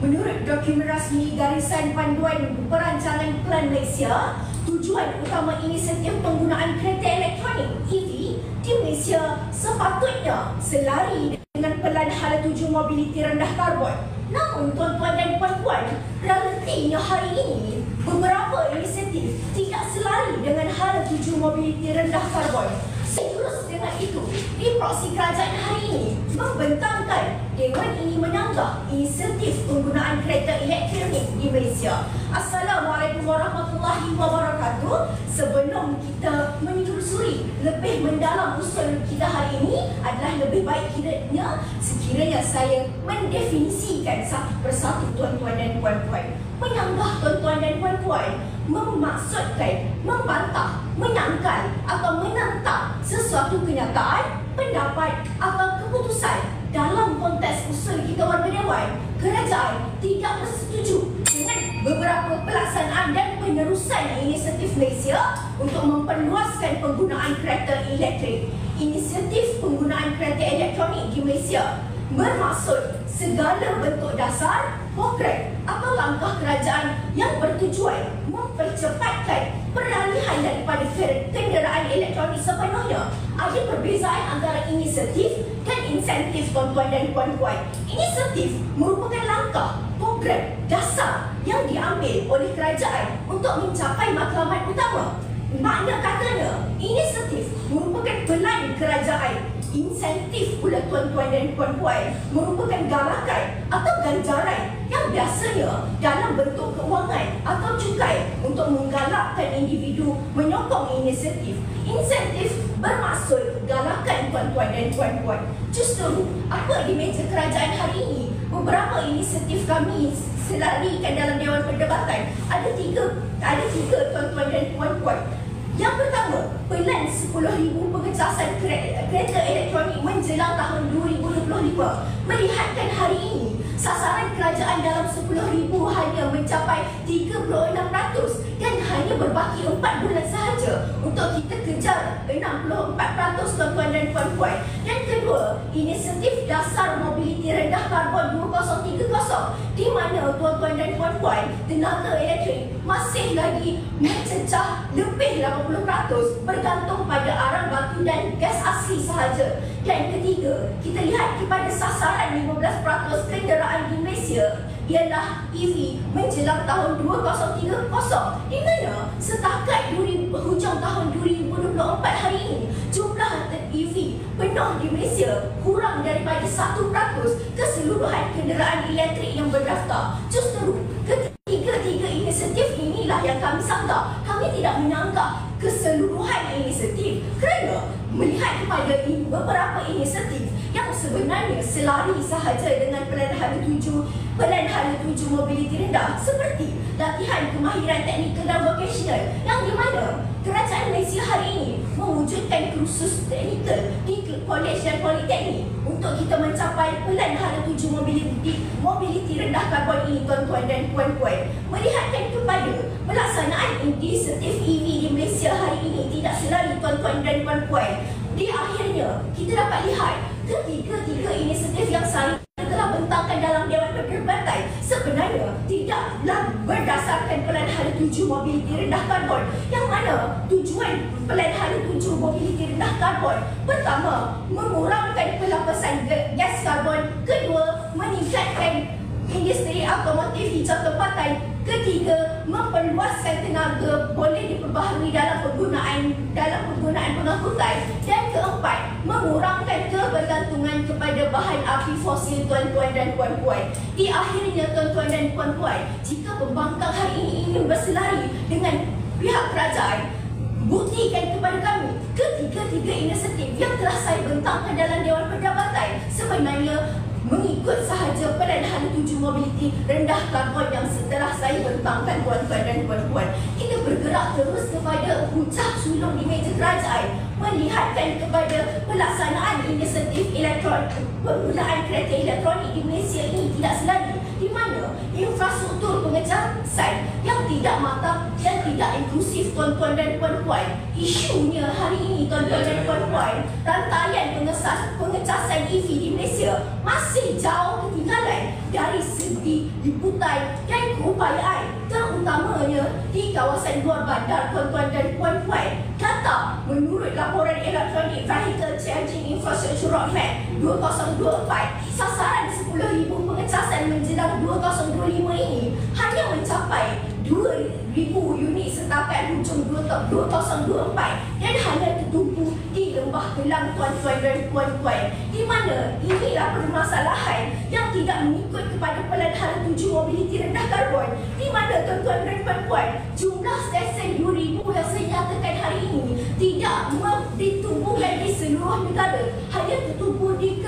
Menurut dokumen rasmi Garisan Panduan Perancangan Pelan Malaysia, tujuan utama inisiatif penggunaan kereta elektronik EV di Malaysia sepatutnya selari dengan pelan hala tuju mobiliti rendah karbon. Namun tuan-tuan dan puan-puan, realitinya hari ini beberapa inisiatif tidak selari dengan hala tuju mobiliti rendah karbon. Terus dengan itu, di proksi kerajaan hari ini membentangkan Dewan ini menyanggah inisiatif penggunaan kereta elektronik di Malaysia. Assalamualaikum warahmatullahi wabarakatuh. Sebelum kita menelusuri lebih mendalam usul kita hari ini, adalah lebih baik sekiranya saya mendefinisikan satu persatu tuan-tuan dan puan-puan. Menyanggah tuan-tuan dan puan-puan memaksudkan membantah, menyangkal atau menentang sesuatu kenyataan, pendapat atau keputusan. Dalam konteks usul kita warga dewan, kerajaan tidak bersetuju dengan beberapa pelaksanaan dan penerusan inisiatif Malaysia untuk memperluaskan penggunaan kereta elektrik. Inisiatif penggunaan kereta elektronik di Malaysia bermaksud segala bentuk dasar, program atau langkah kerajaan yang bertujuan mempercepatkan peralihan daripada kenderaan elektronik sepenuhnya. Ada perbezaan antara inisiatif dan insentif tuan-tuan dan puan-puan. Inisiatif merupakan langkah program dasar yang diambil oleh kerajaan untuk mencapai matlamat utama. Makna katanya, inisiatif merupakan pelan kerajaan. Insentif pula tuan-tuan dan puan-puan merupakan galakan atau ganjaran yang biasanya dalam bentuk kewangan atau cukai untuk menggalakkan individu menyokong inisiatif. Insentif bermaksud galakan tuan-tuan dan puan-puan. Justru apa di meja kerajaan hari ini, beberapa inisiatif kami selarikan dalam Dewan Perdebatan. Ada tiga tuan-tuan dan puan-puan. Yang pertama, pelan 10,000 pengecasan kereta elektronik menjelang tahun 2025. Melihatkan hari ini, sasaran kerajaan dalam 10,000 hanya mencapai 36% dan hanya berbaki 4 bulan sahaja untuk kita kejar 64% tuan-tuan dan puan-puan. Yang kedua, inisiatif dasar mobiliti rendah karbon 2030, di mana tuan-tuan dan puan-puan, tenaga elektrik masih lagi mencecah lebih 80% bergantung pada arang batu dan gas asli sahaja. Dan ketiga, kita lihat kepada sasaran 15% kenderaan di Malaysia ialah EV menjelang tahun 2030, di mana setakat hujung tahun 2024 hari ini, jumlah EV penuh di Malaysia kurang daripada 1% keseluruhan kenderaan elektrik yang berdaftar. Justru ketiga inisiatif inilah yang kami sanggah. Kami tidak menyanggah keseluruhan inisiatif kerana melihat kepada beberapa inisiatif yang sebenarnya selari sahaja dengan pelan hala tuju mobiliti rendah, seperti latihan kemahiran teknikal dan vocational, yang di mana kerajaan Malaysia hari ini mewujudkan kursus teknikal di kolej dan politeknik untuk kita mencapai pelan hala tuju mobiliti rendah karbon ini tuan-tuan dan puan-puan. Melihatkan kepada pelaksanaan inisiatif EV di Malaysia hari ini tidak selari tuan-tuan dan puan-puan. Di akhirnya kita dapat lihat ketiga inisiatif yang saya telah bentangkan dalam Dewan Perdebatan sebenarnya tidaklah berdasarkan pelan hala tuju mobiliti rendah karbon. Yang mana tujuan pelan hala tuju mobiliti rendah karbon, pertama, mengurangkan pelapasan gas karbon. Kedua, meningkatkan industri automotif hijau tempatan. Ketiga, memperluaskan tenaga boleh diperbaharui dalam penggunaan pengangkutan. Dan keempat, mengurangkan kebergantungan kepada bahan api fosil tuan-tuan dan puan-puan. Di akhirnya tuan-tuan dan puan-puan, jika pembangkang hari ini ingin berselari dengan pihak kerajaan, buktikan kepada kami ketiga inisiatif yang telah saya bentangkan dalam Dewan Perdebatan sebenarnya mengikut sahaja pelan hala tuju mobiliti rendah karbon yang setelah saya bentangkan tuan-tuan dan puan-puan. Kita bergerak terus kepada puncak sulung di meja kerajaan, melihatkan kepada pelaksanaan inisiatif penggunaan kereta elektronik di Malaysia ini tidak selari, di mana infrastruktur pengecasan yang tidak matang dan tidak inklusif tuan-tuan dan puan-puan. Isunya hari ini tuan-tuan dan puan-puan, rantaian pengecasan EV di Malaysia masih jauh ketinggalan dari segi liputan dan keupayaan, terutamanya di kawasan luar bandar, tuan-tuan dan puan-puan. Kata menurut laporan elektronik Vehicle Charging Infrastructure Roadmap 2024, sasaran 10,000 pengecasan menjelang 2025 ini hanya mencapai 2,000 unit setakat hujung 2024 dan hanya tertumpu di Lembah Kelang, tuan-tuan dan puan-puan, di mana inilah permasalahan yang tidak mengikut kepada Pelan Hala Tuju Mobiliti Rendah Karbon, di mana tuan-tuan dan puan-puan, jumlah stesen 2,000 yang saya nyatakan hari ini tidak ditumbuhkan di seluruh negara, hanya tertumpu di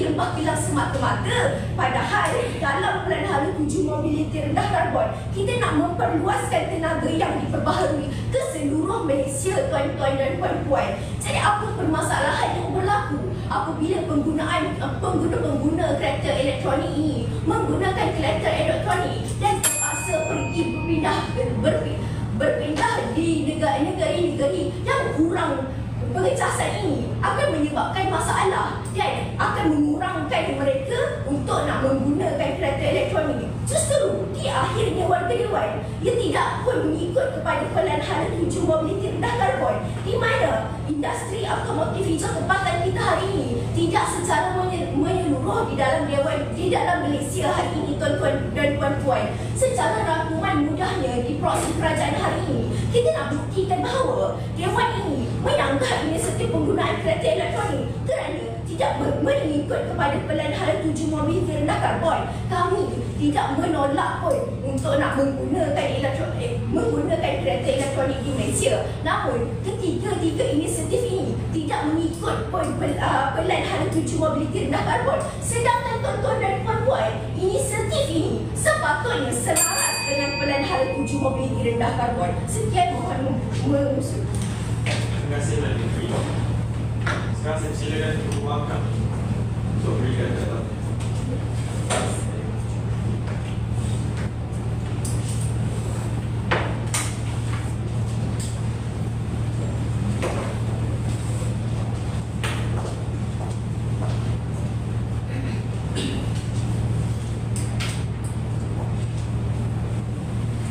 Lembah Kelang semata-mata. Padahal dalam Pelan Hala Tuju Mobiliti Rendah Karbon, kita nak memperluaskan tenaga yang diperbaharui ke seluruh Malaysia, tuan-tuan dan puan-puan. Jadi apa permasalahan yang berlaku apabila pengguna kereta elektronik ini menggunakan kereta elektronik dan terpaksa pergi berpindah di negara-negara yang kurang pengecasan ini, akan menyebabkan masalah dan akan mengurangkan mereka untuk nak menggunakan kereta elektronik. Justru di akhirnya warga dewan ia tidak pun mengikut kepada Pelan Hala Tuju Mobiliti Rendah Karbon, di mana industri automotif hijau tempatan kita hari ini tidak secara menyeluruh di dalam Malaysia hari ini, tuan-tuan dan puan-puan. Secara rangkuman mudahnya di proses kerajaan hari ini, kita nak buktikan bahawa dewan ini menyanggah inisiatif penggunaan kereta elektronik kerana tidak mengikut kepada Pelan Hala Tuju Mobiliti Rendah Karbon. Kami tidak menolak pun untuk nak menggunakan kereta elektronik di Malaysia. Namun ketiga-tiga inisiatif ini tidak mengikut pun Pelan Hala Tuju Mobiliti Rendah Karbon. Sedangkan tuan-tuan dan puan-puan, inisiatif ini sepatutnya selaras dengan Pelan Hala Tuju Mobiliti Rendah Karbon. Sekian, mohon mengusul. Terima kasih Mbak Menteri. Sekarang saya silakan Ibu Wakaf untuk berikan catatan.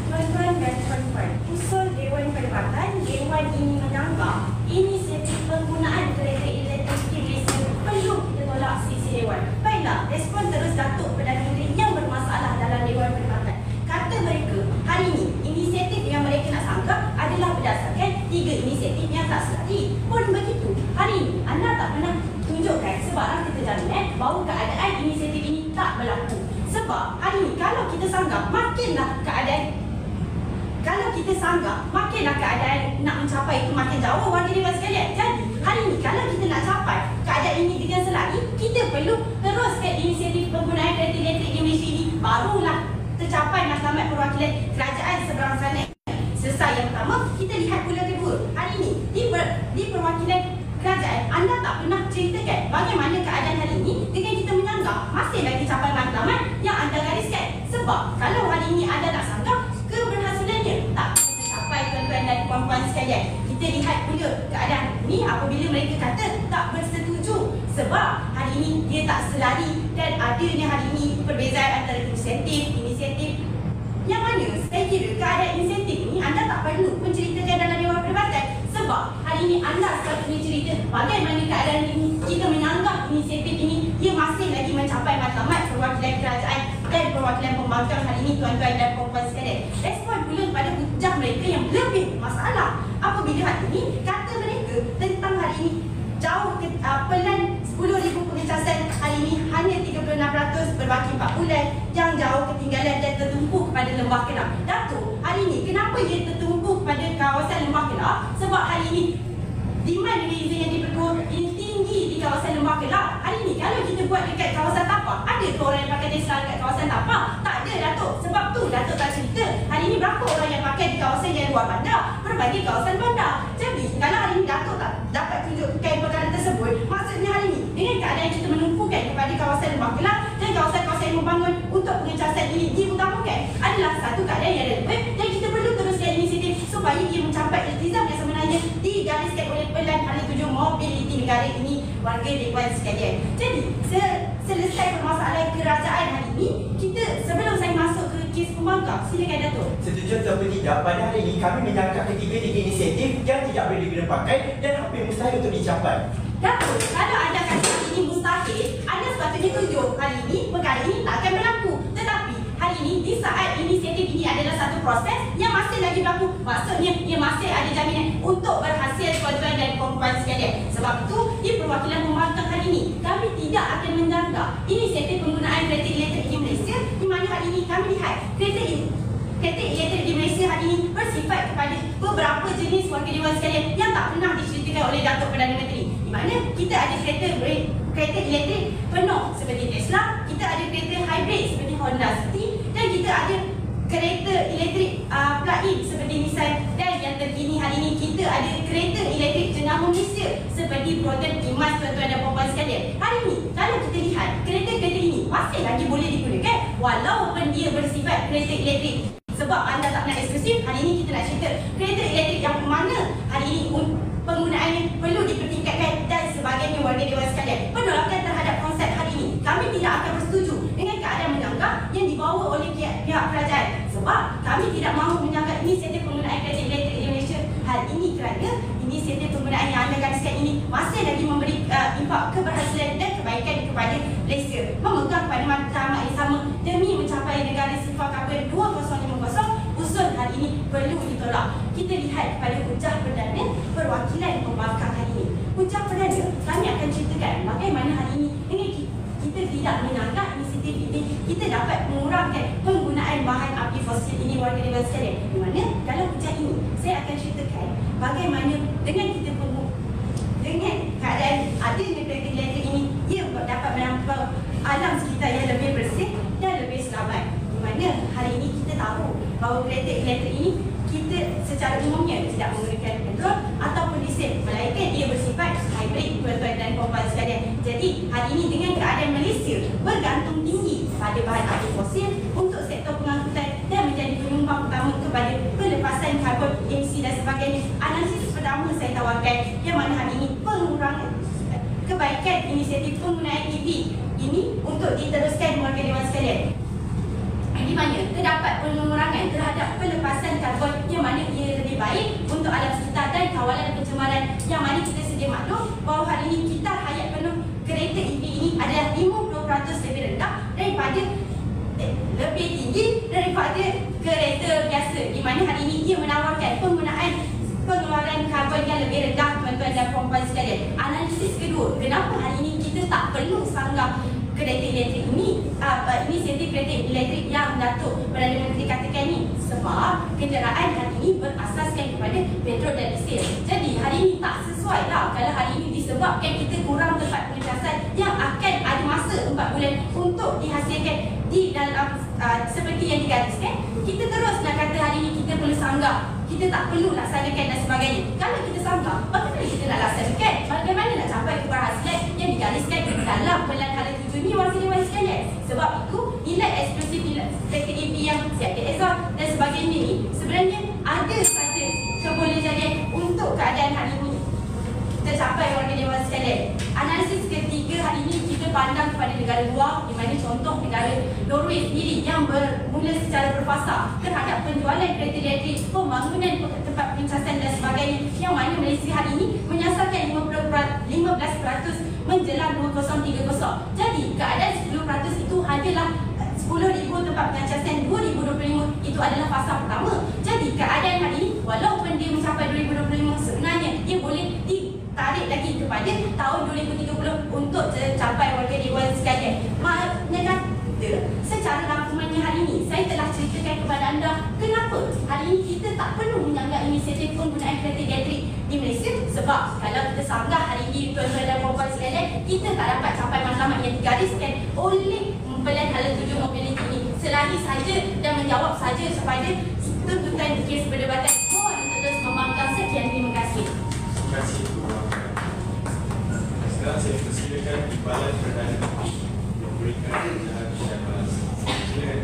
Tuan-tuan dan puan-puan, usul Dewan Perubatan, Dewan ini menganggap inisiatif penggunaan kereta elektrik di Malaysia perlu kita tolak sisi Dewan. Baiklah, respon terus Datuk Perdana Menteri yang bermasalah dalam Dewan Perubatan. Kata mereka, hari ini inisiatif yang mereka nak sangka adalah berdasarkan 3 inisiatif yang tak selari. Pun begitu, hari ini anda tak pernah tunjukkan sebarang kita jaminan bahawa keadaan inisiatif ini tak berlaku. Sebab hari ini kalau kita sanggah makinlah keadaan nak mencapai itu makin jauh, warga dewan sekalian. Jadi hari ini kalau kita nak capai keadaan ini dengan selari, kita perlu teruskan inisiatif penggunaan kereta elektrik di Malaysia ini, barulah tercapai matlamat perwakilan kerajaan seberang sana. Selesai yang pertama, kita lihat pula kedua. Hari ini di perwakilan kerajaan, anda tak pernah ceritakan bagaimana keadaan hari ini dengan kita menyanggah masih lagi capai matlamat yang anda gariskan. Sebab kalau hari ini anda nak sanggah, keberhasilannya tak tercapai, tuan-tuan dan puan-puan sekalian. Kita lihat pula keadaan ini apabila mereka kata tak bersetuju sebab hari ini dia tak selari dan adanya hari ini perbezaan antara inisiatif yang mana saya kira keadaan inisiatif ini anda tak perlu menceritakan dalam Dewan Perubatan. Sebab hari ini anda sepatutnya cerita bagaimana keadaan ini, kita menyanggah inisiatif ini ia masih lagi mencapai matlamat perwakilan kerajaan dan perwakilan pembangkang hari ini, tuan-tuan dan puan-puan sekalian. Respon pula kepada hujah mereka yang lebih masalah apabila hari ini kata mereka tentang hari ini jauh pelan 10,000 pengecasan hari ini hanya 36% berbaki 4 bulan, yang jauh ketinggalan dan tertumpu kepada Lembah Kelang. Datuk, hari ini kenapa ia tertumpu pada kawasan Lembah Kelang? Sebab hari ini demand diesel yang dipertua ini tinggi di kawasan Lembah Kelang. Hari ini kalau kita buat dekat kawasan Tapak, ada ke orang yang pakai Tesla dekat kawasan Tapak? Tak ada, Datuk. Sebab tu Datuk tak cerita hari ini berapa orang yang pakai di kawasan yang luar bandar, berbagai kawasan bandar. Jadi kalau hari ini Datuk tak dapat tunjukkan perkara tersebut, maksudnya hari ini dengan keadaan kita menumpukan kepada kawasan Lembah Kelang dan kawasan-kawasan yang membangun untuk pengecasan ini diutamakan adalah satu keadaan yang relevan dan kita perlu teruskan inisiatif supaya ia mencapai iltizam yang sebenarnya digariskan oleh Pelan Hala Tuju Mobiliti negara ini, warga dewan sekalian. Jadi selesai permasalahan kerajaan hari ini. Sebelum saya masuk ke kes pembangkang, silakan Datuk. Setuju ataupun tidak, pada hari ini kami menyangka ketiga-tiga inisiatif yang tidak boleh diguna pakai dan hampir mustahil untuk dicapai. Datuk, kalau anda kata hari ini mustahil, anda sepatutnya tunjuk hari ini perkara ini tak akan berlaku. Tetapi hari ini, di saat inisiatif ini adalah satu proses yang masih lagi berlaku, maksudnya ia masih ada jaminan untuk berhasil, tuan-tuan dan puan-puan sekalian. Sebab itu, di perwakilan pembangkang hari ini, kami tidak akan menjangka inisiatif penggunaan kereta elektrik di Malaysia, di mana hari ini kami lihat kereta elektrik di Malaysia hari ini bersifat kepada beberapa jenis warga dewan sekalian yang tak pernah diceritakan oleh Datuk Perdana Menteri. Di mana kita ada kereta elektrik penuh seperti Tesla, kita ada kereta hybrid seperti Honda City, dan kita ada kereta elektrik plug-in seperti Nissan, dan yang terkini hari ini kita ada kereta elektrik jenama Malaysia seperti Proton Imas, tuan-tuan dan puan-puan sekalian. Hari ini kalau kita lihat kereta-kereta ini masih lagi boleh digunakan walaupun dia bersifat kereta elektrik. Sebab anda tak nak eksklusif, hari ini kita nak cerita kereta elektrik yang mana hari ini penggunaannya perlu dipertingkatkan dan sebagainya warga dewan sekalian. Penolakan terhadap konsep hari ini, kami tidak akan bersetuju dengan keadaan menjangka yang dibawa oleh pihak kerajaan. Sebab kami tidak mahu menjangka inisiatif penggunaan kereta elektrik di Malaysia hal ini kerana inisiatif penggunaan yang anda gariskan ini masih lagi memberi impak keberhasilan dan kebaikan kepada Malaysia. Memegang pada matlamat yang sama demi mencapai negara sifar karbon 2050, usul hari ini perlu ditolak. Kita lihat kepada hujah perdana perwakilan pembangkang hari ini. Hujah perdana, kami akan ceritakan bagaimana hari ini dengan kita tidak menyangka inisiatif ini kita dapat mengurangkan penggunaan bahan api fosil ini warga dewan sekalian. Di mana dalam hujah ini saya akan ceritakan bagaimana dengan kita dengan keadaan adanya kereta elektrik ini, ia dapat menampung alam sekitar yang lebih bersih dan lebih selamat. Di mana hari ini kita tahu bahawa kereta elektrik ini kita secara umumnya tidak menggunakan petrol ataupun diesel, melainkan ia bersifat hybrid, tuan-tuan dan puan-puan sekalian. Jadi hari ini dengan keadaan Malaysia bergantung tinggi pada bahan api fosil untuk sektor pengangkutan dan menjadi penyumbang utama kepada pelepasan karbon, emisi dan sebagainya. Analisis pertama saya tawarkan yang mana hari ini pengurangan kebaikan inisiatif penggunaan EV ini untuk diteruskan warga dewan sekalian. Di mana terdapat pengurangan terhadap pelepasan karbon yang mana ia lebih baik untuk alam sekitar dan kawalan pencemaran, yang mana kita sedia maklum bahawa hari ini kita hayat penuh kereta EV ini adalah 50% lebih rendah daripada lebih tinggi daripada kereta biasa, di mana hari ini ia menawarkan penggunaan pengeluaran karbon yang lebih rendah, tuan-tuan dan puan-puan sekalian. Analisis kedua, kenapa hari ini kita tak perlu sanggah kereta elektrik ini, inisiatif kereta elektrik yang Datuk Perdana Menteri katakan ini? Sebab kenderaan hari ini berasaskan kepada petrol dan diesel. Jadi hari ini tak sesuai lah kalau hari ini disebabkan kita kurang tempat pengecasan yang akan ada masa 4 bulan untuk dihasilkan di dalam seperti yang digariskan. Kita terus nak kata hari ini kita perlu sanggah, kita tak perlu laksanakan dan sebagainya. Kalau kita sanggah, bagaimana kita nak laksanakan? Bagaimana nak capai keberhasilan yang digariskan dalam Pelan Hala 7 ni warga dewan sekalian? Sebab itu nilai eksklusif kereta EV yang siap exhaust dan sebagainya ni sebenarnya ada saja kebolehan untuk keadaan hari ini tercapai warga dewan sekalian. Analisis ketiga hari ini kita pandang kepada negara luar, di mana contoh negara Norway sendiri yang bermula secara berfasa terhadap penjualan kereta elektrik, pembangunan tempat pencasan dan sebagainya, yang mana Malaysia hari ini menyasarkan 15% menjelang 2030. Jadi keadaan 10% itu hanyalah 10,000 tempat pencasan 2025, itu adalah fasa pertama. Jadi keadaan hari ini walaupun dia mencapai 2025, sebenarnya dia boleh ditarik lagi kepada tahun 2030 untuk tercapai warga dewan sekalian. Maknanya kata secara rangkumannya hari ini saya telah ceritakan kepada anda kenapa hari ini kita tak perlu menyanggah inisiatif penggunaan kereta elektrik di Malaysia. Sebab kalau kita sanggah hari ini, tuan-tuan dan puan-puan sekalian, kita tak dapat capai matlamat yang digariskan oleh Pelan Hala 7 Mobility ini. Selagi saja dan menjawab saja kepada tuntutan kes perdebatan. Mohon untuk terus membangkang. Sekian, terima kasih. Terima kasih. Sekarang saya persilakan Timbalan Perdana Menteri memberikan syarah. Silakan.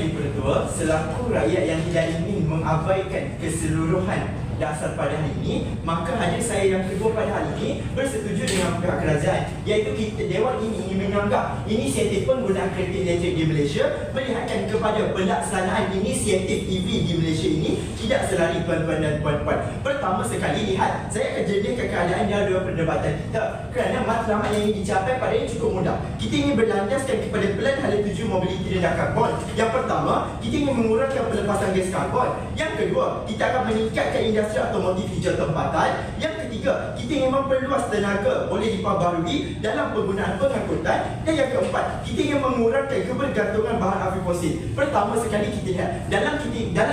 Menteri Pertua, selaku rakyat yang tidak ingin mengabaikan keseluruhan dasar pada hari ini, maka hadir saya yang kedua pada hari ini bersetuju dengan pihak kerajaan, iaitu Dewan ini ingin menganggap inisiatif penggunaan kereta elektrik di Malaysia melihatkan kepada pelaksanaan inisiatif EV di Malaysia ini tidak selari tuan-tuan dan puan-puan. Pertama sekali, lihat, saya akan jernihkan keadaan di dua perdebatan kita kerana matlamat yang ingin dicapai pada ini cukup mudah. Kita ingin berlandaskan kepada pelan hala tuju mobiliti rendah karbon. Yang pertama, kita ingin mengurangkan pelepasan gas karbon. Yang kedua, kita akan meningkatkan industri otomotif hijau tempatan. Yang ketiga, kita ingin memperluas tenaga boleh diperbarui dalam penggunaan pengangkutan. Dan yang keempat, kita ingin mengurangkan kebergantungan bahan api fosil. Pertama sekali, kita lihat dalam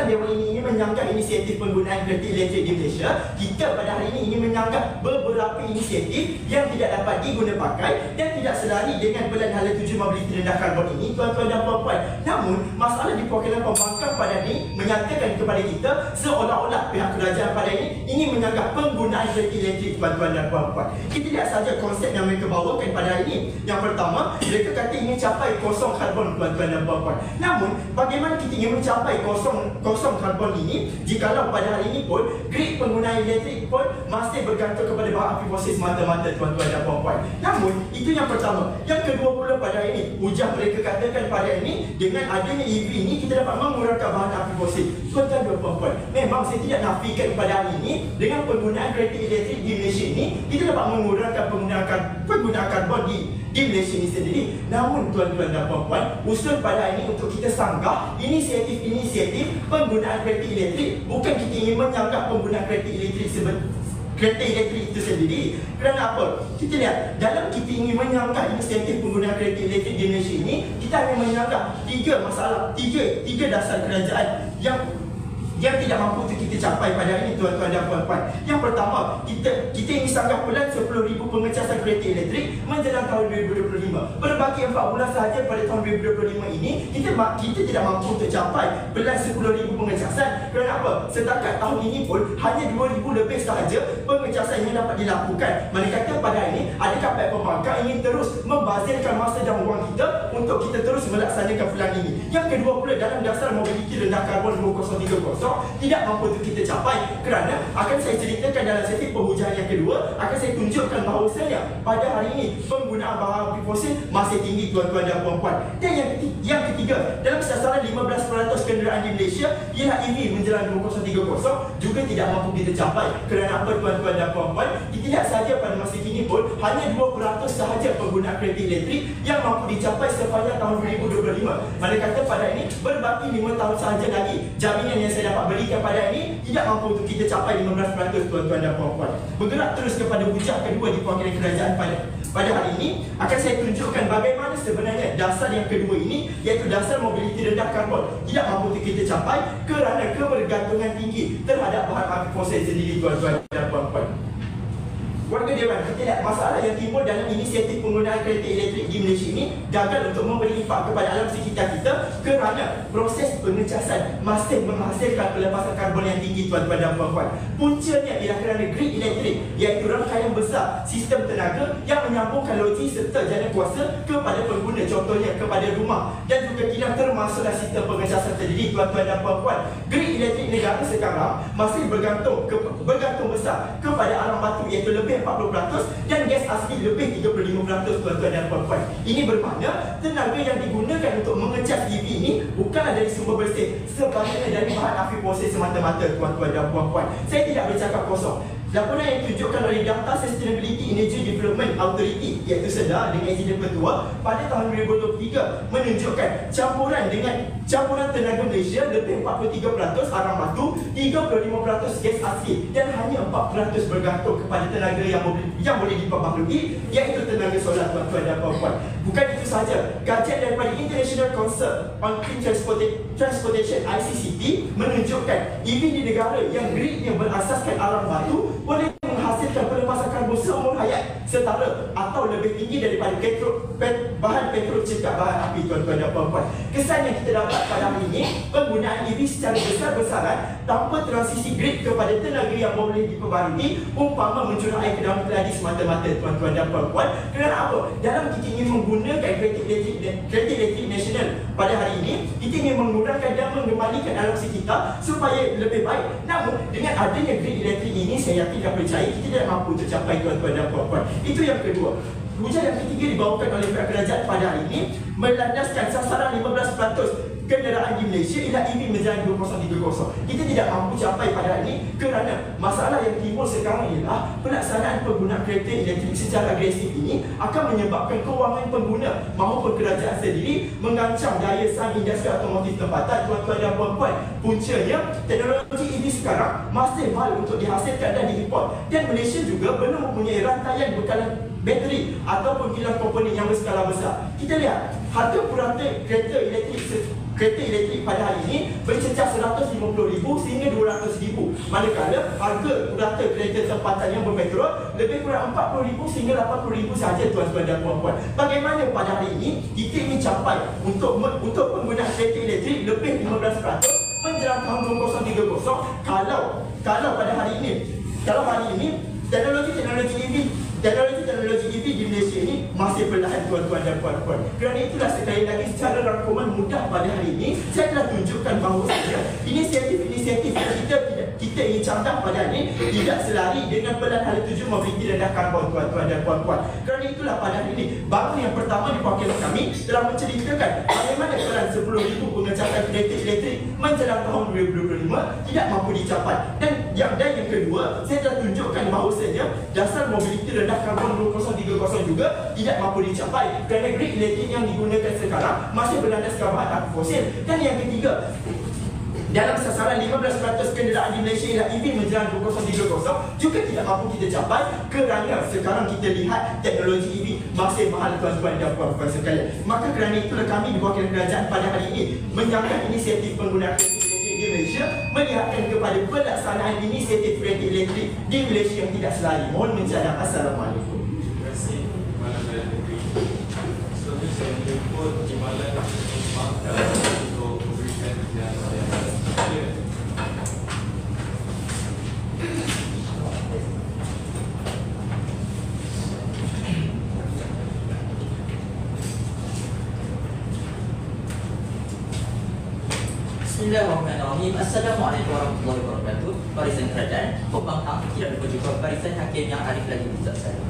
Dewan ini ingin menyanggah inisiatif penggunaan kereta elektrik di Malaysia. Kita pada hari ini ingin menyanggah beberapa inisiatif yang tidak dapat diguna pakai dan tidak selari dengan pelan hala tuju mobiliti rendah karbon ini, tuan-tuan dan puan-puan. Namun, masalah di perwakilan pembangkang pada ini menyatakan kepada kita seolah-olah pihak kerajaan pada ini ingin menyanggah penggunaan kereta elektrik, tuan-tuan dan puan-puan. Kita lihat saja konsep yang mereka bawakan pada hari ini. Yang pertama, mereka kata ingin capai kosong karbon, tuan-tuan dan puan-puan. Namun, bagaimana kita ingin mencapai kosong karbon ini jikalau pada hari ini pun grid penggunaan elektrik pun masih bergantung kepada bahan api fosil semata-mata, tuan-tuan dan puan-puan. Namun, itu yang pertama. Yang kedua pula pada hari ini, hujah mereka katakan pada hari ini dengan adanya EV ini kita dapat mengurangkan bahan api fosil. Tuan-tuan dan puan-puan, memang saya tidak nafikan pada hari ini dengan penggunaan kereta elektrik di Malaysia ini kita dapat mengurangkan penggunaan karbon di Malaysia ini sendiri. Namun tuan-tuan dan puan-puan, usul pada hari ini untuk kita sanggah inisiatif penggunaan kereta elektrik, bukan kita ingin menyanggah penggunaan kereta elektrik itu sendiri. Kerana apa? Kita lihat, dalam kita ingin menyanggah inisiatif penggunaan kereta elektrik di Malaysia ini, kita hanya menyanggah tiga dasar kerajaan yang tidak mampu untuk kita capai pada hari ini, tuan-tuan dan puan-puan. Yang pertama, kita ingin sanggah pelan 10,000 pengecasan kereta elektrik menjelang tahun 2025. Berbagi 4 bulan sahaja pada tahun 2025 ini, kita tidak mampu untuk capai pelan 10,000 pengecasan. Kerana apa? Setakat tahun ini pun hanya 2,000 lebih sahaja pengecasan yang dapat dilakukan. Mereka kata pada hari ini, adakah pihak pembangkang ingin terus membazirkan masa dan wang kita untuk kita terus melaksanakan pelan ini. Yang kedua pula, dalam dasar mobiliti rendah karbon 2030 tidak mampu untuk kita capai. Kerana akan saya ceritakan dalam sesi penghujahan yang kedua, akan saya tunjukkan bahawasanya pada hari ini penggunaan bahan api fosil masih tinggi, tuan-tuan dan puan-puan. Dan yang ketiga, dalam sasaran 15% kenderaan di Malaysia ialah EV menjelang 2030 juga tidak mampu kita capai. Kerana apa, tuan-tuan dan puan-puan? Kita lihat saja pada masa kini pun hanya 2% sahaja penggunaan kereta elektrik yang mampu dicapai sepanjang tahun 2025. Mereka kata pada ini berbaki 5 tahun sahaja lagi. Jaminan yang saya dapat berikan pada ini tidak mampu untuk kita capai 15%, tuan-tuan dan puan-puan. Bergerak terus kepada hujah kedua di perwakilan kerajaan pada hari ini, akan saya tunjukkan bagaimana sebenarnya dasar yang kedua ini, iaitu dasar mobiliti rendah karbon tidak mampu untuk kita capai kerana kebergantungan tinggi terhadap bahan api fosil sendiri, tuan-tuan dan puan-puan. Warga Dewan, kita lihat masalah yang timbul dalam inisiatif penggunaan kereta elektrik di Malaysia ini gagal untuk memberi impak kepada alam sekitar kita kerana proses pengecasan masih menghasilkan pelepasan karbon yang tinggi, tuan-tuan dan puan-puan. Puncanya ialah kerana grid elektrik, iaitu rangkaian besar sistem tenaga yang menyambungkan logis serta jana kuasa kepada pengguna, contohnya kepada rumah dan juga kilang, termasuklah sistem pengecasan sendiri, tuan-tuan dan puan-puan. Grid elektrik negara sekarang masih bergantung besar kepada arang batu, iaitu lebih 40% dan gas asli lebih 35%, tuan-tuan dan puan-puan. Ini bermakna tenaga yang digunakan untuk mengecas EV ini bukanlah dari sumber bersih, sebaliknya dari bahan api fosil semata-mata, tuan-tuan dan puan-puan. Saya tidak bercakap kosong. Laporan yang ditunjukkan oleh Data Sustainability Energy Development Authority, iaitu SEDA dengan izin Ketua pada tahun 2023 menunjukkan campuran tenaga Malaysia lebih 43% arang batu, 35% gas asli dan hanya 4% bergantung kepada tenaga yang boleh diperbaharui, iaitu tenaga solar, tuan-tuan dan puan-puan. Bukan itu sahaja, kajian daripada International Council on Clean Transportation ICCT menunjukkan EV di negara yang gridnya berasaskan arang batu boleh menghasilkan pelepasan karbon seumur hayat setara atau lebih tinggi daripada bahan petrokimia, bahan api, tuan-tuan dan puan-puan. Kesan yang kita dapat pada hari ini, penggunaan EV secara besar-besaran tanpa transisi grid kepada tenaga yang boleh diperbarui, umpama mencurah air ke dalam keladi semata-mata, tuan-tuan dan puan-puan. Kerana apa? Dalam kita ingin menggunakan kereta elektrik nasional pada hari ini, kita ingin mengurangkan dan mengembalikan alokasi kita supaya lebih baik. Namun dengan adanya grid elektrik ini, saya yakin dan percaya kita tidak mampu tercapai, tuan-tuan dan puan-puan. Itu yang kedua. Hujah yang ketiga dibawakan oleh pihak kerajaan pada hari ini melandaskan sasaran 15% kenderaan di Malaysia ialah EV menjelang 2030. Kita tidak mampu capai pada hari ini kerana masalah yang timbul sekarang ialah pelaksanaan penggunaan kereta elektrik secara agresif ini akan menyebabkan kewangan pengguna maupun kerajaan sendiri, mengancam daya saing industri otomotif tempatan, tuan-tuan dan puan-puan. Puncanya, teknologi EV sekarang masih mahal untuk dihasilkan dan diimport, dan Malaysia juga belum mempunyai rantaian bekalan bateri ataupun kilang komponen yang berskala besar. Kita lihat harga purata kereta elektrik pada hari ini bercecah 150,000 sehingga 200,000, manakala harga purata kereta tempatan yang berpetrol lebih kurang 40,000 sehingga 80,000 sahaja, tuan-tuan dan puan-puan. Bagaimana pada hari ini kita ingin capai untuk penggunaan kereta elektrik lebih 15% menjelang tahun 2030 kalau pada hari ini teknologi EV di Malaysia ini masih perlahan, tuan-tuan dan puan-puan. Kerana itulah sekali lagi secara rangkuman mudah pada hari ini saya telah tunjukkan bahawa inisiatif kita ingin catat pada hari ini tidak selari dengan pelan hala tuju mobiliti rendah karbon, tuan-tuan dan puan-puan. Kerana itulah pada hari ini bangun yang pertama di perwakilan kami telah menceritakan bagaimana pelan 10,000 pengecatan kereta elektrik menjelang tahun 2025 tidak mampu dicapai, dan yang kedua saya telah tunjukkan bahawasanya dasar mobiliti rendah karbon 2030 juga tidak mampu dicapai kerana grid elektrik yang digunakan sekarang masih berlandaskan bahan fosil. Dan yang ketiga, dalam sasaran 15% kenderaan di Malaysia ialah EV menjelang 2030 juga tidak mampu kita capai kerana sekarang kita lihat teknologi EV masih mahal, tuan-tuan dan puan-puan sekalian. Maka kerana itulah kami di wakil kerajaan pada hari ini menyangka inisiatif penggunaan kereta elektrik di Malaysia, melihatkan kepada pelaksanaan inisiatif kereta elektrik di Malaysia yang tidak selari. Mohon mencatat. Assalamualaikum. Terima kasih Timbalan Perdana Negeri. Selanjutnya saya menjemput Timbalan Makam untuk memberikan yang saya Bismillahirrahmanirrahim. Assalamualaikum warahmatullahi wabarakatuh. Barisan kerajaan, pembangkang tidak lupa juga barisan hakim yang arif lagi bijaksana.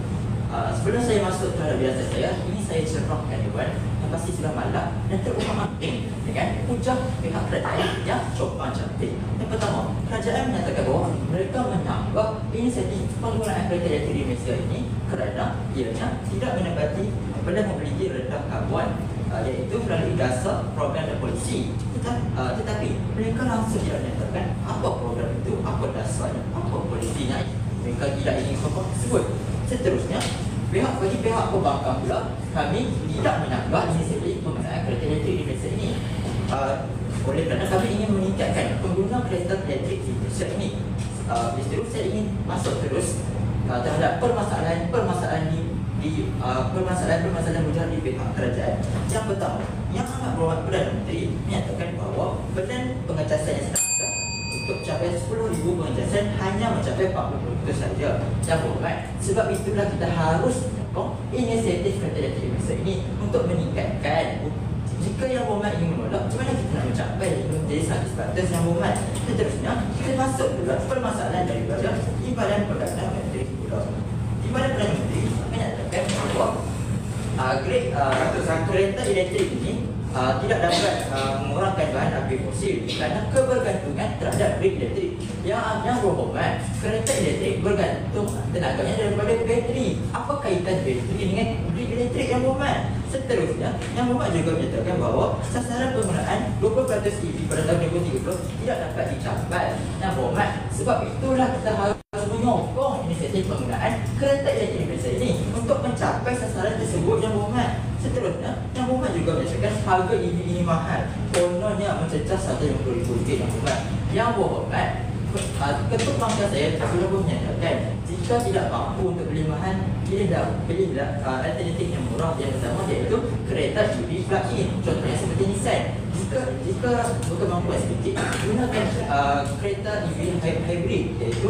Sebelum saya masuk terhadap biasa saya, ini saya cerahkan Dewan yang pasti sudah malam dan terumam-ambing dengan hujah pihak kerajaan yang coba cantik. Yang pertama, kerajaan menyatakan bahawa mereka menambah inisiatif penggunaan kereta elektrik di Malaysia ini kerana ianya tidak menepati belum memiliki rendah karbon, iaitu melalui dasar program dan polisi. Tetapi mereka langsung tidak menyatakan apa program itu, apa dasarnya, apa polisinya. Mereka tidak ingin sokong tersebut. Seterusnya, bagi pihak pembangkang pula, kami tidak menambah inisiatif penggunaan kereta elektrik di Malaysia ini. Oleh kerana kami ingin meningkatkan pengguna kereta elektrik di Malaysia ini. Seterusnya saya ingin masuk terus terhadap permasalahan mudah di pihak kerajaan. Yang pertama, Yang Amat Berhormat Perdana Menteri menyatakan bahawa beban pengecasan yang sedang ada untuk capai 10,000 pengecasan hanya mencapai 40% saja. Yang berhormat, sebab itulah kita harus menyokong inisiatif kereta elektrik Malaysia ini untuk meningkatkan. Jika Yang Berhormat ingin menolak, macam mana kita nak mencapai menjadi 100% Yang Berhormat? Seterusnya, kita masuk pula permasalahan daripada Timbalan Perdana Menteri pula. Timbalan Perdana Menteri menyatakan bahawa kereta elektrik ini tidak dapat mengurangkan bahan api fosil kerana kebergantungan terhadap grid elektrik. Yang berhormat, kereta elektrik bergantung tenaganya daripada bateri. Apa kaitan bateri dengan grid elektrik, Yang Berhormat? Seterusnya, Yang Berhormat juga menyatakan bahawa sasaran penggunaan 20% EV pada tahun 2030 tidak dapat dicapai. Yang Berhormat, sebab itulah kita harus menyokong inisiatif penggunaan kereta elektrik Malaysia ini untuk mencapai sasaran tersebut, Yang Berhormat. Seterusnya, Yang Berhormat juga menyatakan harga EV ini mahal, kononnya mencecah RM150,000, Yang Berhormat. Yang Berhormat, Ketua Pangkat saya sebelum menyatakan jika tidak mampu untuk beli mahal, pilihlah alternatif yang murah yang pertama, iaitu kereta EV plug-in. Contohnya seperti Nissan. Jika berkemampuan sedikit, gunakan kereta EV hybrid, iaitu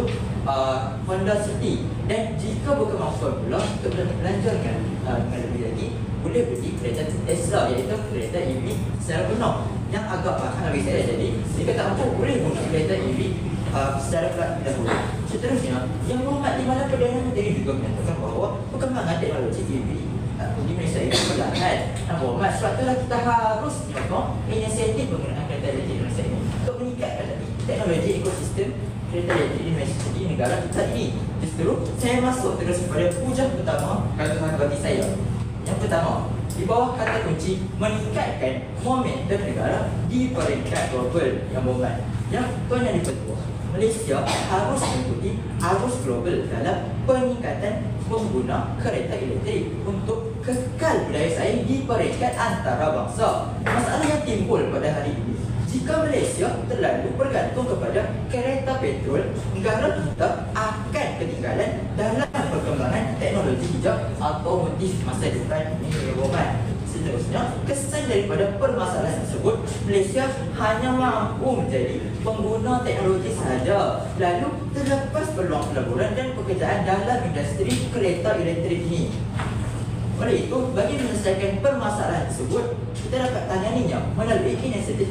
Honda City. Dan jika berkemampuan pula untuk belanjakan dengan lebih lagi, boleh beli kereta Tesla, iaitu kereta EV secara penuh yang agak mahal bagi saya. Jadi jika tak mampu, boleh guna kereta EV secara plug-in dahulu. Seterusnya, Yang Berhormat di mana Perdana Menteri juga menyatakan bahawa perkembangan teknologi EV di Malaysia ini perlahan. Yang Berhormat, sebab itulah kita harus menyokong inisiatif penggunaan kereta elektrik di Malaysia ini untuk meningkatkan teknologi ekosistem kereta elektrik di Malaysia di negara kita ini. Justru saya masuk terus kepada hujah pertama kata bagi saya. Yang pertama, di bawah kata kunci meningkatkan momentum negara di peringkat global. Yang Berhormat, yang Tuan Yang di-Pertua, Malaysia harus mengikuti arus global dalam peningkatan pengguna kereta elektrik untuk kekal berdaya saing di peringkat antarabangsa. Masalah yang timbul pada hari ini, jika Malaysia terlalu bergantung kepada kereta petrol, negara kita akan ketinggalan dalam perkembangan teknologi hijau otomotif masa depan ini. Seterusnya, kesan daripada permasalahan tersebut, Malaysia hanya mampu menjadi pengguna teknologi sahaja, lalu terlepas peluang pelaburan dan pekerjaan dalam industri kereta elektrik ini. Oleh itu, bagi menyelesaikan permasalahan tersebut, kita dapat tanganinya melalui inisiatif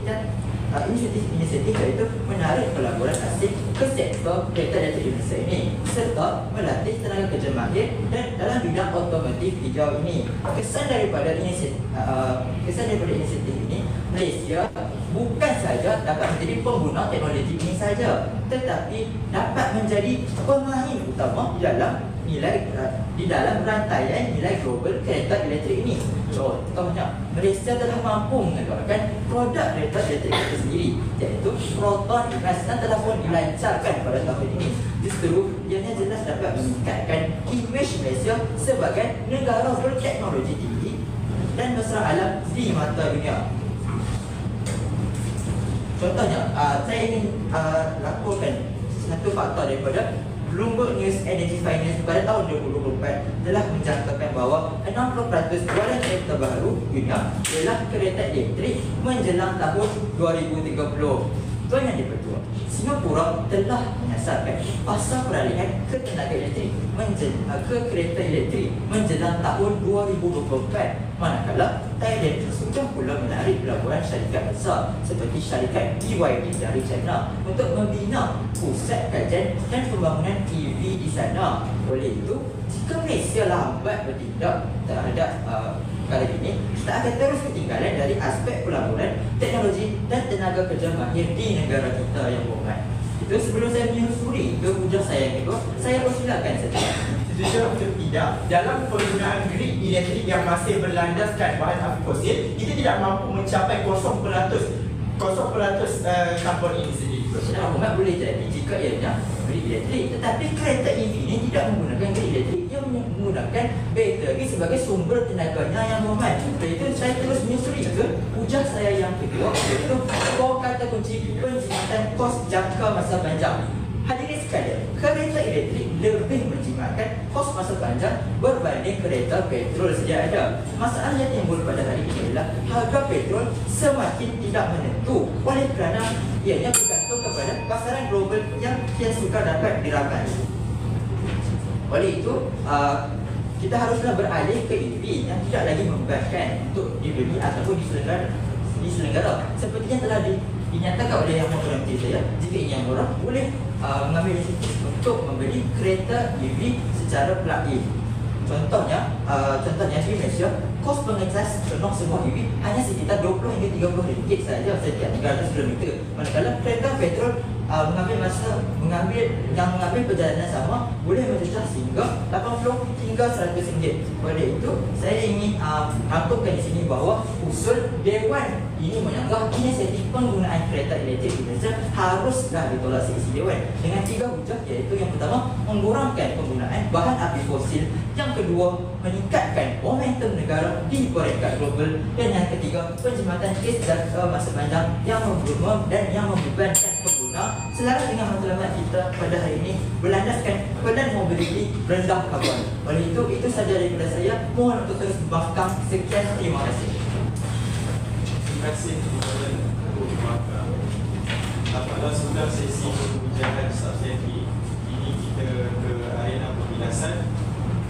dan inisiatif iaitu menarik pelaburan asing ke sektor kereta elektrik Indonesia ini serta melatih tenaga kerja mahir dan dalam bidang otomotif hijau ini. Kesan daripada inisiatif ini, Malaysia bukan sahaja dapat menjadi pengguna teknologi ini saja, tetapi dapat menjadi pemain utama di dalam rantaian nilai global kereta elektrik ini. Contohnya, Malaysia telah mampu mengeluarkan produk kereta elektrik itu sendiri, iaitu Proton Imas, dan telah pun dilancarkan pada tahun ini. Justru, ianya jelas dapat meningkatkan imej Malaysia sebagai negara berteknologi tinggi dan mesra alam di mata dunia. Contohnya, saya ingin laporkan satu fakta daripada Bloomberg News Energy Finance pada tahun 2024 telah menjangkakan bahawa 60% jualan kereta baru dunia ialah kereta elektrik menjelang tahun 2030. Tuan Yang di-Pertua, Singapura telah menyasarkan pasar peralihan ke tenaga elektrik ke kereta elektrik menjelang tahun 2024, manakala Thailand sudah pula menarik pelaburan syarikat besar seperti syarikat BYD dari China untuk membina pusat kajian dan pembangunan EV di sana. Oleh itu, jika Malaysia lambat bertindak terhadap perkara ini, kita akan terus ketinggalan dari aspek pelaburan, teknologi dan tenaga kerja mahir di negara kita. Yang Berhormat, itu sebelum saya menyusuri ke hujah saya yang kedua, saya persilakan saja. Setuju atau tidak, dalam penggunaan grid elektrik yang masih berlandaskan bahan api fosil, kita tidak mampu mencapai 0% karbon ini sendiri. Yang Berhormat, boleh jadi jika ianya grid elektrik, tetapi kereta EV ini tidak menggunakan grid elektrik, ia menggunakan bateri sebagai sumber tenaganya. Yang Berhormat, itu saya terus menyusuri ke hujah saya yang kedua, iaitu bawah kata kunci penjimatan kos jangka masa panjang. Hadirin sekalian, kereta elektrik lebih menjimatkan kos masa panjang berbanding kereta petrol sedia ada. Masalah yang timbul pada hari ini adalah harga petrol semakin tidak menentu oleh kerana ianya bergantung kepada pasaran global yang sukar dapat dirakan. Oleh itu, kita haruslah beralih ke EV yang tidak lagi membebankan untuk dibeli ataupun diselenggara. Seperti yang telah dinyatakan oleh Yang Berhormat Menteri saya, jika Yang Berhormat boleh mengambil inisiatif untuk membeli kereta EV secara plug-in. Contohnya di Malaysia, kos pengecas penuh sebuah EV hanya sekitar 20 hingga 30 ringgit sahaja setiap 300 km. Manakala kereta petrol mengambil perjalanan sama boleh mencecah sehingga 80 hingga 100 ringgit. Oleh itu, saya ingin rangkumkan di sini bahawa usul Dewan ini menyanggah inisiatif penggunaan kereta elektrik di Malaysia haruslah ditolak seisi Dewan dengan 3 hujah, iaitu yang pertama, mengurangkan penggunaan bahan api fosil, yang kedua, meningkatkan momentum negara di peringkat global, dan yang ketiga, penjimatan kes jangka masa panjang yang membebankan pengguna pengguna selaras dengan matlamat kita pada hari ini berlandaskan pelan mobiliti rendah karbon. Oleh itu saja daripada saya. Mohon untuk terus bakang. Sekian, terima kasih. Terima kasih kepada Ketua Mahkamah. Apabila sudah sesi pembicaraan substantif ini kita ke arena pembilasan,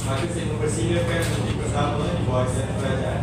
maka saya mempersilakan menteri pertama di bawah Istana Kerajaan.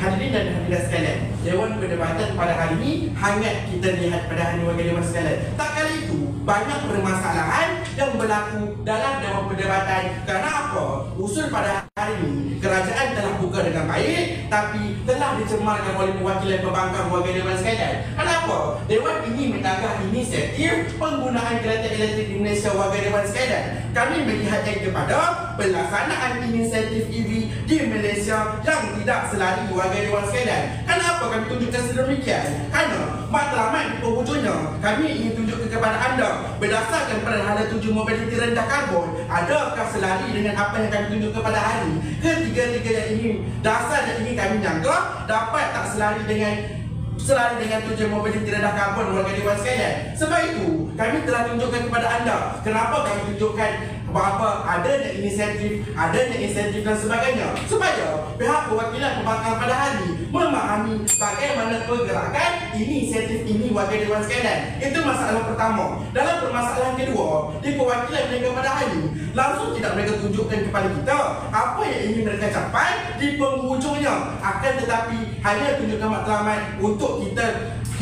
Hadirin dan hadirat sekalian, Dewan Perdebatan pada hari ini hangat kita lihat pada hari warga dewan sekalian. Tak kala itu banyak permasalahan yang berlaku dalam Dewan Perdebatan. Kerana apa? Usul pada hari ini kerajaan telah buka dengan baik, tapi telah dicemarkan oleh perwakilan pembangkang warga dewan sekalian. Kenapa? Dewan ini menangkap inisiatif penggunaan kereta elektrik di Malaysia warga dewan sekalian. Kami melihatnya kepada pelaksanaan inisiatif EV di Malaysia yang tidak selari warga dewan sekalian. Kenapa kami tunjukkan sedemikian? Kerana matlamat penghujungnya kami ingin tunjukkan kepada anda berdasarkan pada 7 mobiliti rendah karbon, adakah selari dengan apa yang kami tunjuk kepada hari? Ketiga-tiga yang ini dasar yang ingin kami jangka dapat tak selari dengan 7 mobiliti rendah karbon warga dewan sekalian. Sebab itu kami telah tunjukkan kepada anda kenapa kami tunjukkan bahawa adanya inisiatif dan sebagainya, supaya pihak perwakilan pembangkang pada hari memahami bagaimana pergerakan inisiatif ini warga dewan sekalian. Itu masalah pertama. Dalam permasalahan kedua, di perwakilan mereka pada hari langsung tidak mereka tunjukkan kepada kita apa yang ingin mereka capai di penghujungnya, akan tetapi hanya tunjukkan matlamat untuk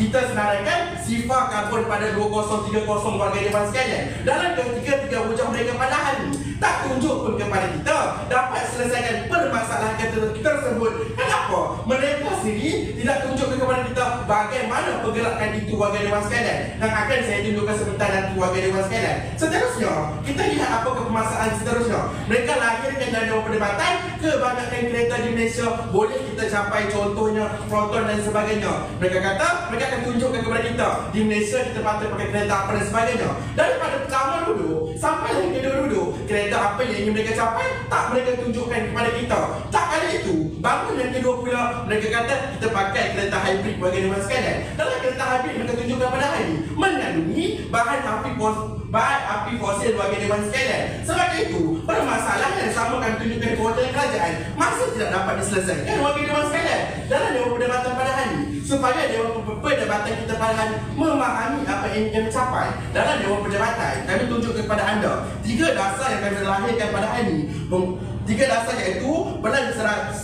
kita senaraikan sifar karbon pada 2030 warga dewan sekalian. Dalam ketiga-tiga wujud mereka pada hari tak tunjuk pun kepada kita dapat selesaikan permasalahan tersebut. Kenapa? Mereka sendiri tidak tunjuk kepada kita bagaimana pergerakan itu warga dewan sekalian, yang akan saya tunjukkan sebentar nanti warga dewan sekalian. Seterusnya, kita lihat apakah permasalahan seterusnya. Mereka lahirkan dalam Dewan Perdebatan kebanyakan kereta di Malaysia boleh kita capai, contohnya Proton dan sebagainya. Mereka kata mereka akan tunjukkan kepada kita di Malaysia kita patut pakai kereta apa dan sebagainya. Daripada pertama dulu sampai yang kedua dulu, kereta apa yang ingin mereka capai tak mereka tunjukkan kepada kita. Tak kali itu, bangun yang kedua pula mereka kata kita pakai kereta hybrid warga dewan sekalian. Dalam kereta hybrid mereka tunjukkan pada hari mengandungi bahan api fosil warga dewan sekalian. Sebab itu permasalahan yang sama kami tunjukkan di perwakilan kerajaan masih tidak dapat diselesaikan warga dewan sekalian dalam Dewan Perdebatan pada hari, supaya Dewan Perdebatan kita pada hari memahami apa yang ingin dicapai. Dalam Dewan Perdebatan kami tunjukkan kepada anda 3 dasar yang kami lahirkan pada hari. 3 dasar iaitu pelan 10,000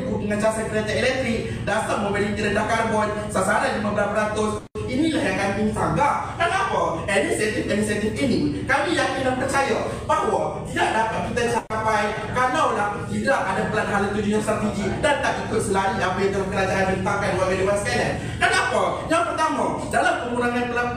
pengecasan kereta elektrik, dasar mobiliti rendah karbon, sasaran 15%. Inilah yang kami ingin sanggah. Kenapa? Inisiatif ini kami yakin dan percaya bahawa tidak dapat kita capai kalaulah tidak ada pelan hala tujuan strategi dan tak ikut selari apa yang telah kerajaan bentangkan warga dewan sekalian. Kenapa? Yang pertama, dalam pengurangan pelan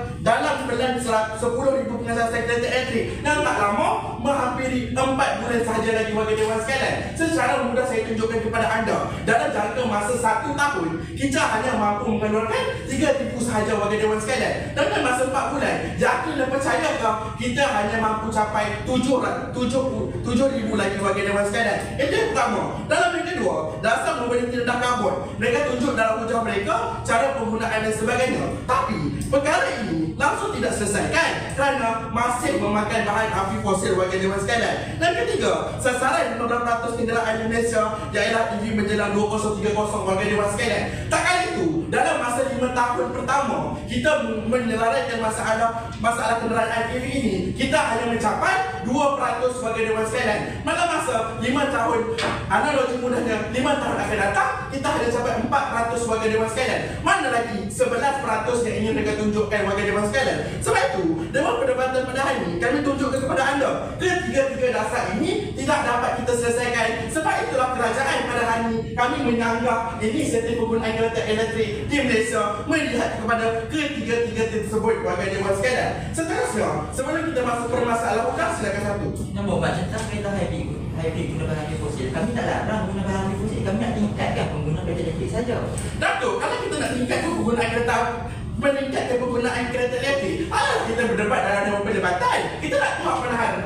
10,000 pengecasan kereta elektrik yang tak lama menghampiri 4 bulan sahaja lagi warga dewan sekalian. Secara mudah saya tunjukkan kepada anda, dalam jangka masa 1 tahun kita hanya mampu mengeluarkan 3 tipu sahaja warga dewan sekalian. Dalam masa 4 bulan, yakin dan percayakah kita hanya mampu capai 7,000 lagi warga dewan sekalian. Itu yang pertama. Dalam yang kedua, dasar mobiliti rendah karbon, mereka tunjuk dalam wujud mereka cara penggunaan dan sebagainya. Tapi perkara ini langsung tidak selesaikan kerana masih memakan bahan api fosil warga dewan sekalian. Dan ketiga, sasaran 15% kenderaan Indonesia ialah EV menjelang 2030 warga dewan sekalian. Tak kala itu, dalam masa 5 tahun pertama kita menyelarakan masalah kenderaan EV ini, kita hanya mencapai 2% warga dewan sekalian. Dalam masa 5 tahun, analogi mudahnya 5 tahun akan datang, kita hanya capai 4% warga dewan sekalian. Mana lagi 11% yang ingin mereka tunjukkan warga dewan sekalian. Sebab itu, Dewan Perdebatan pada hari ini kami tunjukkan kepada anda ketiga-tiga dasar ini tidak dapat kita selesaikan. Sebab itulah kerajaan pada hari ini kami menyanggah inisiatif penggunaan kereta elektrik di Malaysia melihat kepada ketiga-tiga tersebut warga dewan sekalian. Seterusnya, sebelum kita masuk ke masalah bukan silakan satu. Nombor 4 tentang kereta hybrid. hybrid guna bahan fosil. Kami tak larang guna bahan fosil. Kami nak tingkatkan pengguna kereta elektrik saja. Datuk, kalau kita nak tingkatkan penggunaan kereta, meningkatkan penggunaan kereta elektrik, kita berdebat dalam dewan perdebatan. Kita nak tengok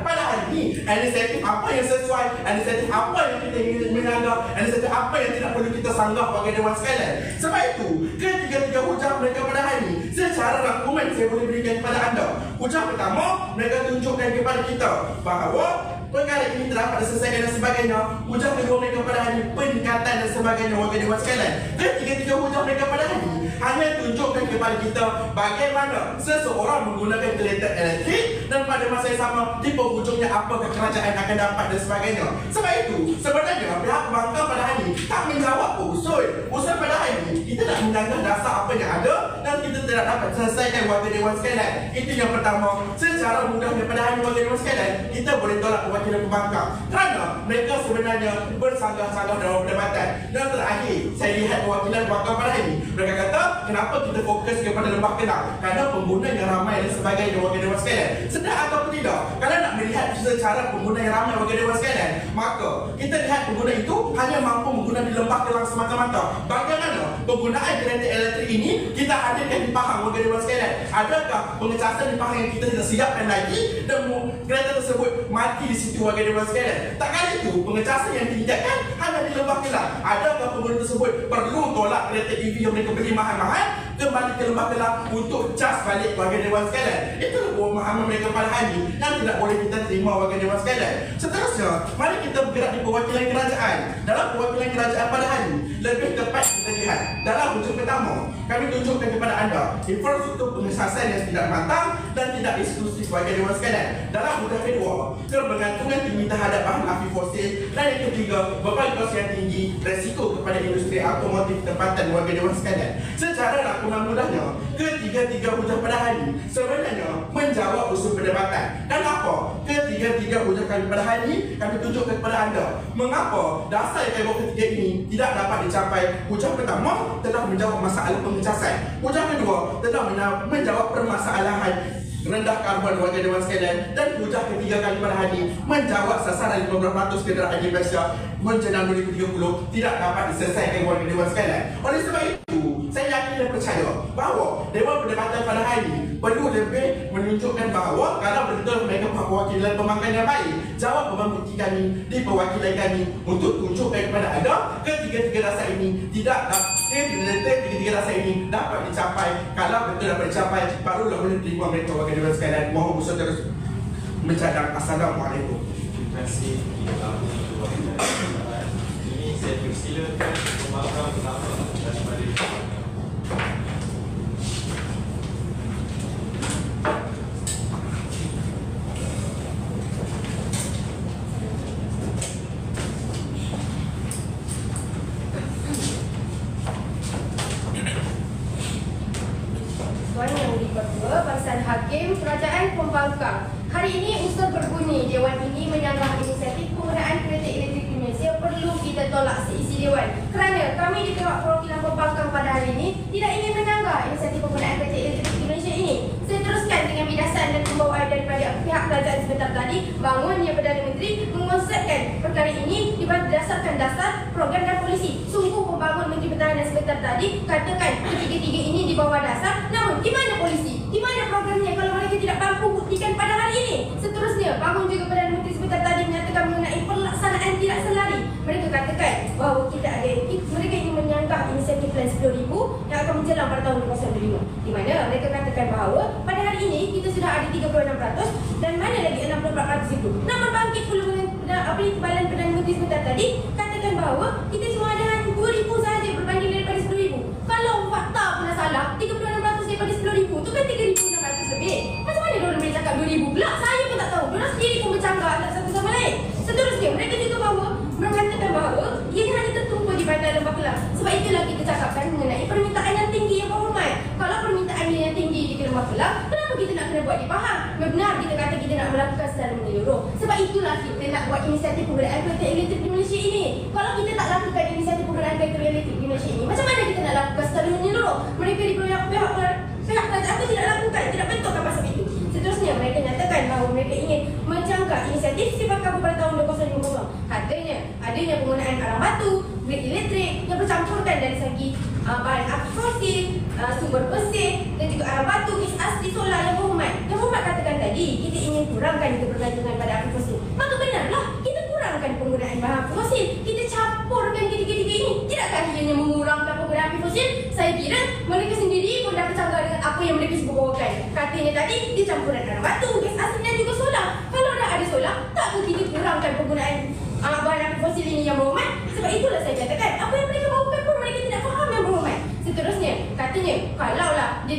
pada hari ini inisiatif apa yang sesuai, inisiatif apa yang kita ingin menganggap, inisiatif apa yang tidak perlu kita sanggah bagi dewan sekalian. Sebab itu, ketiga-tiga hujah mereka pada hari ini, secara rangkuman saya boleh berikan kepada anda. Hujah pertama, mereka tunjukkan kepada kita bahawa perkara ini telah dapat diselesaikan dan sebagainya. Hujah kedua mereka pada hari ini, peningkatan dan sebagainya warga dewan sekalian. Ketiga-tiga hujah mereka pada hari ini hanya tunjukkan kepada kita bagaimana seseorang menggunakan kereta elektrik dan pada masa yang sama di penghujungnya apakah kerajaan akan dapat dan sebagainya. Sebab itu sebenarnya pihak pembangkang pada hari ini tak menjawab usul pada hari ini. Kita nak menyanggah dasar apa yang ada dan kita tidak dapat selesaikan warga dewan sekalian. Itu yang pertama. Secara mudahnya pada hari ini warga dewan sekalian, kita boleh tolak perwakilan pembangkang kerana mereka sebenarnya bersanggah-sanggah dalam perdebatan. Dan terakhir, saya lihat perwakilan pembangkang pada hari ini, mereka kata kenapa kita fokus kepada Lembah Kelang, kerana pengguna yang ramai dan sebagainya warga dewan sekalian. Sedar ataupun tidak, kalau nak melihat secara pengguna yang ramai warga dewan sekalian, maka kita lihat pengguna itu hanya mampu menggunakan di Lembah Kelang semata-mata. Bagaimana penggunaan kereta elektrik ini kita hadirkan di Pahang warga dewan sekalian? Adakah pengecasan di Pahang yang kita tidak siapkan lagi dan kereta tersebut mati di situ warga dewan sekalian? Tak kali itu pengecasan yang ditingkatkan hanya di Lembah Kelang. Adakah pengguna tersebut perlu tolak kereta EV yang mereka beli mahal-mahal kembali ke Lembah Kelang untuk cas balik warga dewan sekalian? Itulah pemahaman mereka pada hari ini yang tidak boleh kita terima warga dewan sekalian. Seterusnya, mari kita bergerak di perwakilan kerajaan. Dalam perwakilan kerajaan pada hari ini, lebih tepat kita lihat dalam hujung pertama, kami tunjukkan kepada anda infrastruktur pengecasan yang tidak matang dan tidak eksklusif warga dewan sekalian. Dalam hujung kedua, kebergantungan tinggi terhadap bahan api fosil, dan yang ketiga, beban kos yang tinggi, resiko kepada industri automotif tempatan warga dewan sekalian. Secara rangkuman mudahnya, ketiga-tiga hujah pada hari ini sebenarnya menjawab usul perdebatan. Dan apa? Ketiga-tiga hujah kami pada hari ini kami tunjukkan kepada anda mengapa dasar yang kami ketiga ini tidak dapat dicapai. Hujah pertama telah menjawab masalah pengecasan. Hujah kedua telah menjawab permasalahan rendah karbon warga dewan sekalian, dan hujah ketiga kali pada hari ini menjawab sasaran 15% kenderaan di Malaysia menjelang 2030 tidak dapat diselesaikan warga dewan sekalian. Oleh sebab itu, saya yakin dan percaya bahawa dewan perdebatan pada hari ini perlu lebih menunjukkan bahawa kalau betul mereka perwakilan pembangkang yang baik, jawab beban bukti kami di perwakilan kami untuk tunjukkan kepada anda ketiga-tiga dasar ini tidak dapat, ketiga-tiga dasar ini dapat dicapai. Kalau betul dapat dicapai, barulah boleh terima mereka warga dewan sekalian. Mohon usaha terus mencadang. Assalamualaikum. Terima kasih kepada ini saya persilakan pembangkang pertama daripada Tuan Yang Dipertua, Barisan Hakim Kerajaan Pembangkang. Hari ini usul berbunyi Dewan ini menyanggah inisiatif penggunaan kereta elektrik di Malaysia perlu kita tolak seisi Dewan. Kerana kami di pihak perwakilan pembangkang pada hari ini tidak ingin menyanggah inisiatif penggunaan kereta elektrik di Malaysia ini. Saya teruskan dengan bidasan dan pembawaan daripada pihak kerajaan sebentar tadi. Bangunnya Perdana Menteri mengonsepkan perkara ini berdasarkan dasar program dan polisi. Sungguh pembangun Menteri Pertahanan sebentar tadi katakan ketiga-tiga ini di bawah dasar. Namun di mana polisi? Di mana programnya kalau mereka tidak mampu buktikan pada hari ini? Seterusnya, bangun juga Perdana Menteri sebentar tadi menyatakan mengenai pelaksanaan tidak selari. Mereka katakan bahawa mereka ingin menyanggah inisiatif plan 10,000 yang akan menjelang pada tahun 2025. Di mana mereka katakan bahawa pada hari ini kita sudah ada 36% dan mana lagi 64% itu. Namun bangkit pula Timbalan Perdana Menteri sebentar tadi katakan bahawa kita cuma ada 2,000 sahaja berbanding daripada 10,000. Kalau fakta pula salah, 36% daripada 10,000 tu kan 3,600 lebih. Macam mana diorang boleh cakap 2,000 pula? Saya pun tak tahu. Diorang sendiri pun bercanggah antara satu sama lain. Seterusnya, mereka juga mengatakan bahawa ia hanya tertumpu di Bandar Lembah Kelang. Sebab itulah kita cakapkan mengenai permintaan yang tinggi yang berhormat. Kalau permintaannya yang tinggi di Lembah Kelang, kenapa kita nak kena buat di Pahang? Benar kita kata kita nak melakukan secara menyeluruh. Sebab itulah kita nak buat inisiatif penggunaan kereta elektrik di Malaysia ini. Kalau kita tak lakukan inisiatif penggunaan kereta elektrik di Malaysia ini, macam mana kita nak lakukan secara menyeluruh? Mereka di pihak kerajaan pun tidak lakukan, tidak bentuk kapasiti itu. Seterusnya, mereka nyatakan bahawa mereka ingin menjangka inisiatif sifat kabur pada tahun 2050. Katanya adanya penggunaan arang batu, grid elektrik yang bercampurkan dari segi bahan aktif fosil, sumber bersih dan juga arang batu, gas asli, solar. Yang berhormat katakan tadi kita ingin kurangkan kebergantungan pada aktif fosil. Maka benarlah kita kurangkan penggunaan bahan aktif fosil. Kita campurkan ketiga-tiga ini. Tidakkah ianya mengurangkan penggunaan aktif fosil? Saya kira mereka sendiri pun dah bercanggah dengan apa yang mereka sebut bawakan. Katanya tadi dia campuran arang batu, gas asli dan juga solar. Kalau dah ada solar, takkan kita kurangkan penggunaan bahan aktif fosil ini yang berhormat? Sebab itulah saya katakan apa yang mereka bawakan pun mereka tidak faham yang berhormat. Seterusnya, katanya kalaulah dia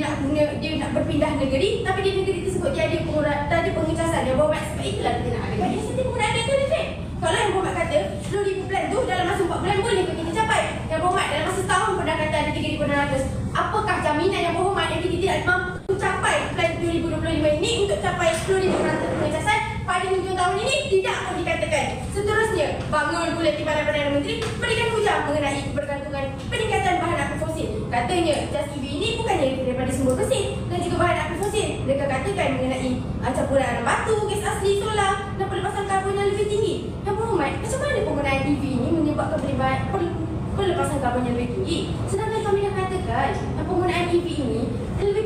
nak berpindah negeri, tapi di negeri tersebut dia ada pengecasan yang berhormat. Sebab itulah kita nak ada sistem penggunaan data elektrik. Kalau yang berhormat kata 10,000 plan tu dalam masa 4 bulan boleh ke kita capai? Yang berhormat dalam masa setahun pun dah kata ada 3,600. Apakah jaminan yang berhormat yang kita tidak mampu capai plan 2025 ini untuk capai 10,600 pengecasan pada hujung tahun ini? Tidak pun dikatakan. Seterusnya, bangun pula Timbalan Perdana Menteri berikan hujah mengenai kebergantungan peningkatan bahan aktif fosil. Katanya jas EV ini bukannya daripada sumber bersih dan juga bahan aktif fosil. Mereka katakan mengenai campuran arang batu, gas asli, solar dan pelepasan karbon yang lebih tinggi. Yang berhormat, macam mana penggunaan EV ini menyebabkan pelepasan karbon yang lebih tinggi? Sedangkan kami dah katakan penggunaan EV ini lebih